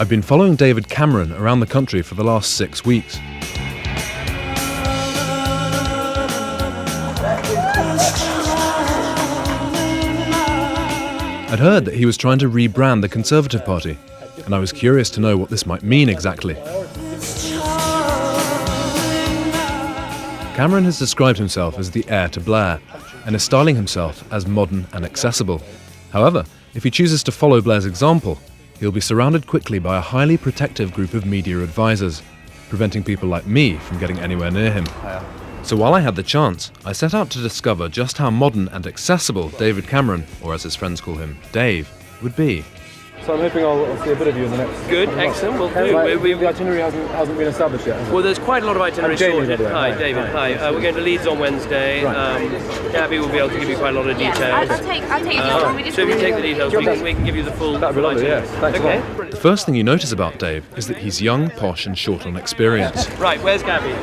I've been following David Cameron around the country for the last 6 weeks. I'd heard that he was trying to rebrand the Conservative Party, and I was curious to know what this might mean exactly. Cameron has described himself as the heir to Blair, and is styling himself as modern and accessible. However, if he chooses to follow Blair's example, he'll be surrounded quickly by a highly protective group of media advisors, preventing people like me from getting anywhere near him. So while I had the chance, I set out to discover just how modern and accessible David Cameron, or as his friends call him, Dave, would be. So I'm hoping I'll see a bit of you in the next... Good, excellent, we'll do. The itinerary hasn't been established yet, has it? Well, there's quite a lot of itinerary sorted. Hi, David, hi. We're going to Leeds on Wednesday. Right. Gabby will be able to give you quite a lot of details. I'll take your details. So if you take the details, we can give you the full That'd be lovely, yes. Thanks a lot. Okay. The first thing you notice about Dave is that he's young, posh and short on experience, Right, where's Gabby?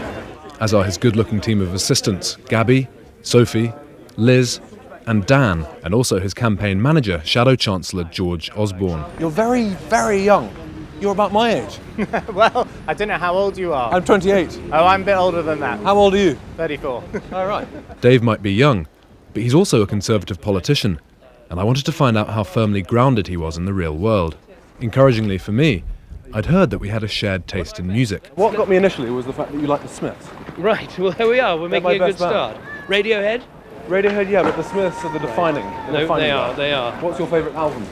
as are his good-looking team of assistants, Gabby, Sophie, Liz and Dan, and also his campaign manager, Shadow Chancellor George Osborne. You're very, very young. You're about my age. Well, I don't know how old you are. I'm 28. Oh, I'm a bit older than that. How old are you? 34. All right. Dave might be young, but he's also a Conservative politician, and I wanted to find out how firmly grounded he was in the real world. Encouragingly for me, I'd heard that we had a shared taste in music. What got me initially was the fact that you like the Smiths. Right, well, here we are. We're making a good start. Radiohead? Radiohead, yeah, but the Smiths are the defining. No, they are. What's your favourite album?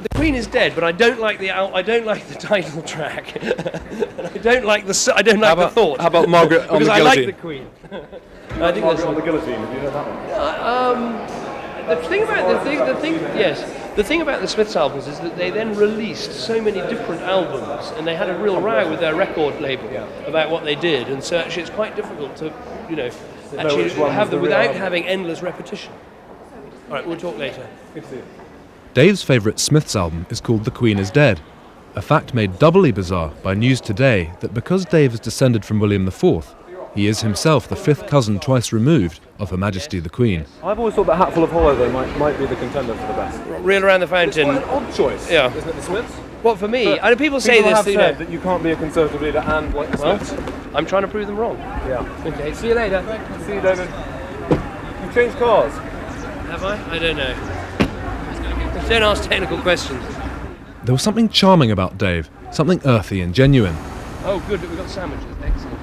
The Queen is dead, but I don't like the title track. And I don't like the thought. How about Margaret on the Because I Guillotine? like the Queen. I think Margaret on the Guillotine, have you heard that one? The thing about the Smiths albums is that they then released so many different albums, and they had a real row with their record label about what they did, and so actually it's quite difficult to, actually have them without having endless repetition. All right, we'll talk later. Good to see you. Dave's favourite Smiths album is called The Queen is Dead, a fact made doubly bizarre by news today that because Dave is descended from William IV, he is himself the fifth cousin twice removed of Her Majesty the Queen. I've always thought that Hatful of Hollow, though, might be the contender for the best. Reel Around the Fountain. It's quite an odd choice, Yeah. isn't it, the Smiths? What, for me? But I know people say people this, have said that you can't be a Conservative leader and like the Smiths. I'm trying to prove them wrong. Yeah. Okay, see you later. See you, David. You've changed cars. Have I? I don't know. Don't ask technical questions. There was something charming about Dave, something earthy and genuine. Oh, good, we've got sandwiches. Excellent.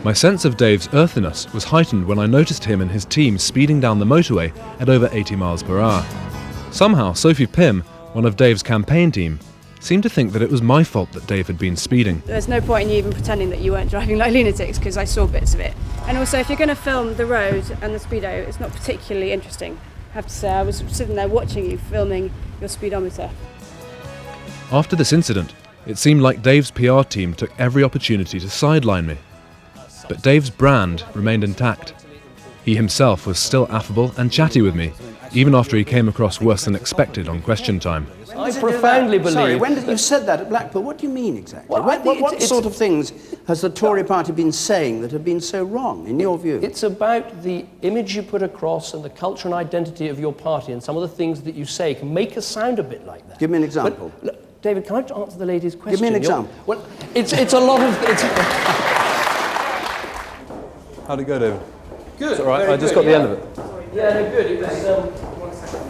My sense of Dave's earthiness was heightened when I noticed him and his team speeding down the motorway at over 80 miles per hour. Somehow, Sophie Pym, one of Dave's campaign team, seemed to think that it was my fault that Dave had been speeding. There's no point in you even pretending that you weren't driving like lunatics, because I saw bits of it. And also, if you're going to film the road and the speedo, it's not particularly interesting. I have to say, I was sitting there watching you filming your speedometer. After this incident, it seemed like Dave's PR team took every opportunity to sideline me. But Dave's brand remained intact. He himself was still affable and chatty with me, even after he came across worse than expected on Question Time. I profoundly believe... Sorry, when did you said that at Blackpool? What do you mean exactly? Well, what sort of things has the Tory party been saying that have been so wrong, in your view? It's about the image you put across and the culture and identity of your party, and some of the things that you say can make us sound a bit like that. Give me an example. But, look, David, can I answer the lady's question? Give me an example. Well, it's a lot of... How'd it go, David? Good. It's all right, very I just good, got the end of it. Yeah, no, good. It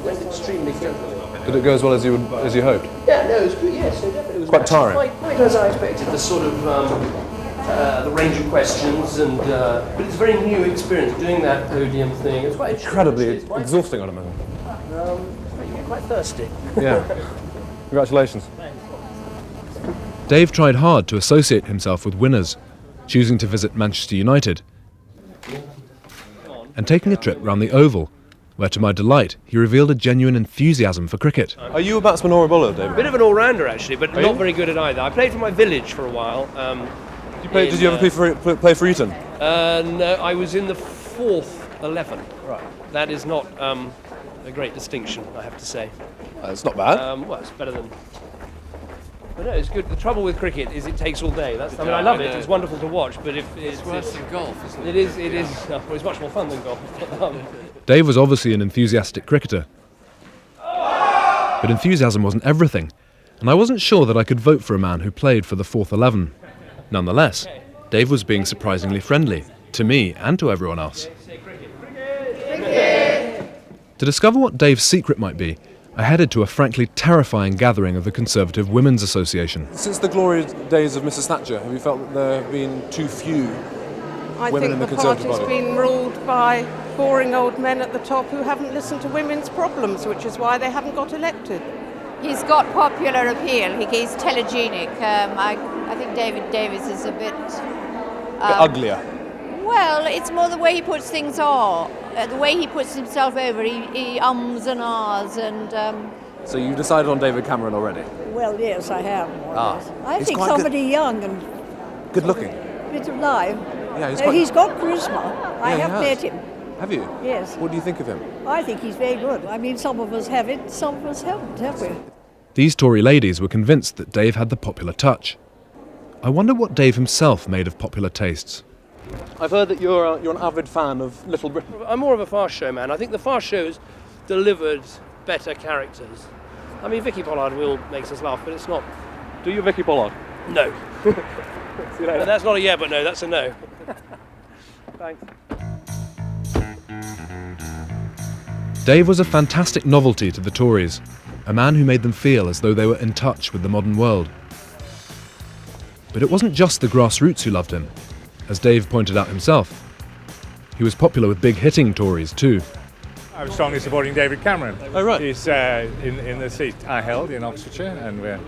went extremely good. Did it go as well as you hoped? Yeah, no, it was good. Yeah, so definitely it was Quite tiring. Quite as I expected. The sort of the range of questions, and but it's a very new experience doing that podium thing. It's quite Incredibly exhausting, I'd imagine. You're quite thirsty. Yeah. Congratulations. Dave tried hard to associate himself with winners, choosing to visit Manchester United and taking a trip round the Oval, where to my delight he revealed a genuine enthusiasm for cricket. Are you a batsman or a bowler, David? A bit of an all-rounder actually, but Are not you? very good at either. I played for my village for a while. Did you ever play for Eton? No, I was in the fourth 11. Right. That is not a great distinction, I have to say. It's not bad. Well, it's better than... But no, it's good. The trouble with cricket is it takes all day. I love it. It's wonderful to watch, but if it's worse than golf, isn't it? It is. Well, it's much more fun than golf. Dave was obviously an enthusiastic cricketer. But enthusiasm wasn't everything, and I wasn't sure that I could vote for a man who played for the fourth 11. Nonetheless, Dave was being surprisingly friendly, to me and to everyone else. To discover what Dave's secret might be, I headed to a frankly terrifying gathering of the Conservative Women's Association. Since the glory days of Mrs Thatcher, have you felt that there have been too few women in the Conservative Party? I think the party's been ruled by boring old men at the top who haven't listened to women's problems, which is why they haven't got elected. He's got popular appeal. He's telegenic. I think David Davis is a bit uglier. Well, it's more the way he puts things on, the way he puts himself over. He ums and ahs and. So you decided on David Cameron already? Well, yes, I have. I He's think quite somebody young and good looking. a bit alive. Yeah, He's got charisma. I have met him. Have you? Yes. What do you think of him? I think he's very good. I mean, some of us have it, some of us haven't, have we? These Tory ladies were convinced that Dave had the popular touch. I wonder what Dave himself made of popular tastes. I've heard that you're an avid fan of Little Britain. I'm more of a fast show man. I think the fast shows delivered better characters. I mean, Vicky Pollard makes us laugh, but it's not. Do you, Vicky Pollard? No. See you later. That's not a yeah, but no, that's a no. Thanks. Dave was a fantastic novelty to the Tories, a man who made them feel as though they were in touch with the modern world. But it wasn't just the grassroots who loved him. As Dave pointed out himself, he was popular with big-hitting Tories too. I was strongly supporting David Cameron. Oh, right. He's in the seat I held in Oxfordshire, and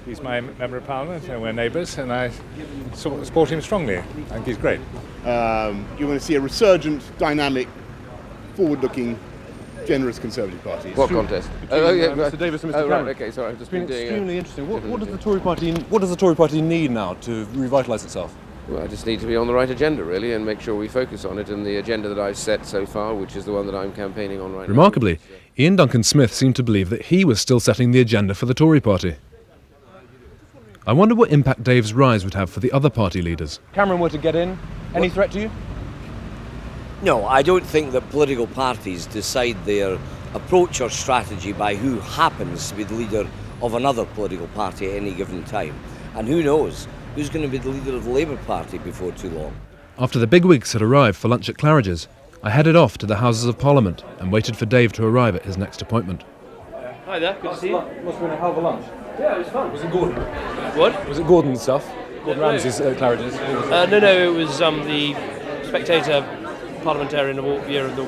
he's my Member of Parliament, and we're neighbours, and I support him strongly. I think he's great. You're going to see a resurgent, dynamic, forward-looking, generous Conservative Party. What contest? Mr Davis and Mr Cameron. Right, okay, sorry, I've just It's been been doing extremely interesting. What does the Tory Party need now to revitalise itself? Well, I just need to be on the right agenda, really, and make sure we focus on it, and the agenda that I've set so far, which is the one that I'm campaigning on right now. Remarkably, Ian Duncan Smith seemed to believe that he was still setting the agenda for the Tory party. I wonder what impact Dave's rise would have for the other party leaders. Cameron were to get in, any threat to you? No, I don't think that political parties decide their approach or strategy by who happens to be the leader of another political party at any given time. And who knows who's going to be the leader of the Labour Party before too long. After the bigwigs had arrived for lunch at Claridge's, I headed off to the Houses of Parliament and waited for Dave to arrive at his next appointment. Hi there, good to see you. Must have been a hell of a lunch. Yeah, it was fun. Was it Gordon? What? Was it Gordon's stuff? Gordon Ramsay's Claridge's? No, it was the Spectator Parliamentarian Award Year of the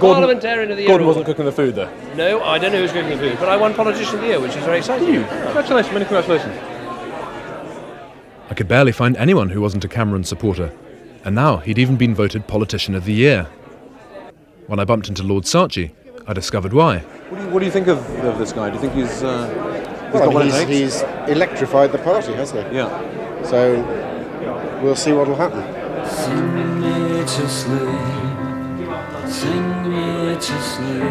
Parliamentarian of the Year. Gordon wasn't cooking the food though. No, I don't know who's cooking the food, but I won Politician of the Year, which is very exciting. Congratulations, many congratulations. I could barely find anyone who wasn't a Cameron supporter, and now he'd even been voted Politician of the Year. When I bumped into Lord Saatchi, I discovered why. What do you think of this guy? Do you think he's got what it takes? He's electrified the party, hasn't he? Yeah. So we'll see what will happen. Sing me to sleep, sing me to sleep,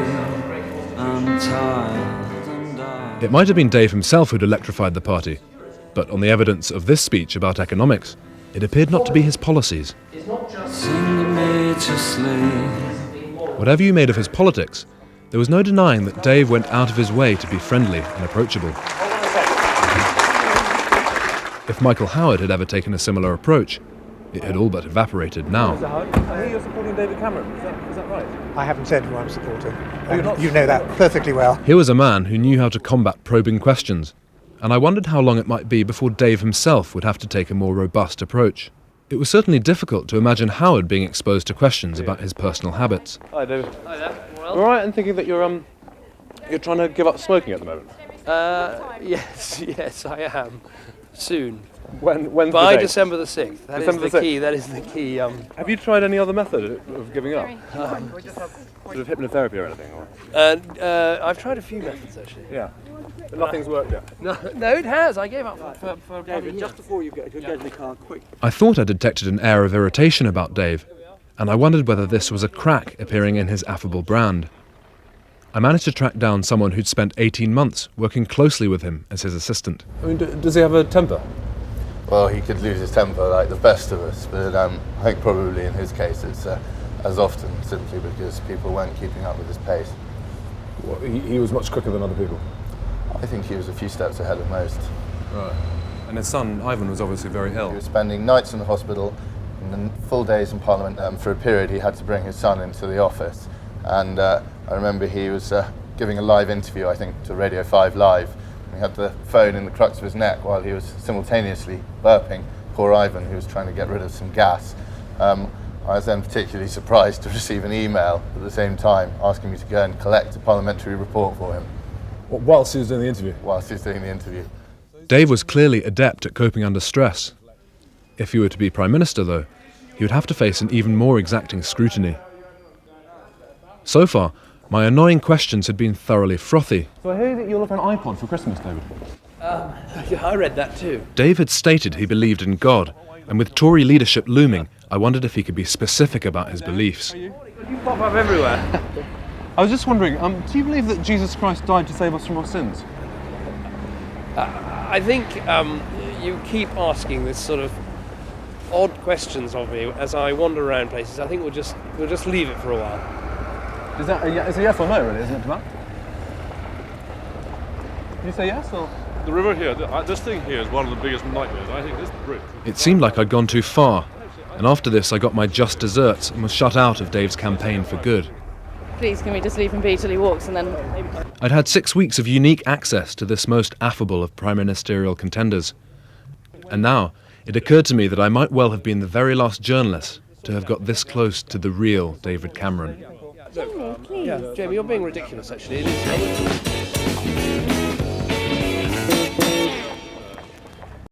I'm tired and I... It might have been Dave himself who'd electrified the party, but on the evidence of this speech about economics, it appeared not to be his policies. Sing me to sleep. Whatever you made of his politics, there was no denying that Dave went out of his way to be friendly and approachable. If Michael Howard had ever taken a similar approach, it had all but evaporated now. Mr. Howard, I hear you're supporting David Cameron. Is that right? I haven't said who I'm supporting. you're not You know that perfectly well. Here was a man who knew how to combat probing questions, and I wondered how long it might be before Dave himself would have to take a more robust approach. It was certainly difficult to imagine Howard being exposed to questions about his personal habits. Hi, David. Hi there. Well, All right, I'm thinking that you're trying to give up smoking at the moment. yes, I am. Soon. When's By the date? December the 6th. That December is the the 6th. key. That is the key. Have you tried any other method of giving up? Sort of hypnotherapy or anything? Or? I've tried a few methods actually. Yeah. But nothing's worked yet. No, it has. I gave up for David, just before you get in the car, quick. I thought I detected an air of irritation about Dave, and I wondered whether this was a crack appearing in his affable brand. I managed to track down someone who'd spent 18 months working closely with him as his assistant. I mean, does he have a temper? Well, he could lose his temper like the best of us, but I think probably in his case it's as often, simply because people weren't keeping up with his pace. Well, he was much quicker than other people? I think he was a few steps ahead of most. Right. And his son, Ivan, was obviously very ill. He was spending nights in the hospital and then full days in Parliament. For a period, he had to bring his son into the office. And I remember he was giving a live interview, I think, to Radio 5 Live. And he had the phone in the crux of his neck while he was simultaneously burping poor Ivan, who was trying to get rid of some gas. I was then particularly surprised to receive an email at the same time asking me to go and collect a parliamentary report for him. What, whilst he was doing the interview? Whilst he was doing the interview. Dave was clearly adept at coping under stress. If he were to be Prime Minister, though, he would have to face an even more exacting scrutiny. So far, my annoying questions had been thoroughly frothy. So I hear that you're looking for an iPod for Christmas, David. Yeah, I read that too. Dave had stated he believed in God, and with Tory leadership looming, I wondered if he could be specific about his beliefs. You pop up everywhere. I was just wondering, do you believe that Jesus Christ died to save us from our sins? I think you keep asking this sort of odd questions of me as I wander around places. I think we'll just leave it for a while. Is that it's a yes or no, really, isn't it, Matt? Did you say yes or? The river here, this thing here is one of the biggest nightmares. I think this bridge. It seemed like I'd gone too far, and after this I got my just desserts and was shut out of Dave's campaign for good. Please, can we just leave him be till he walks and then maybe... I'd had 6 weeks of unique access to this most affable of prime ministerial contenders. And now, it occurred to me that I might well have been the very last journalist to have got this close to the real David Cameron. Yeah, Jamie, you're being ridiculous, actually. It is.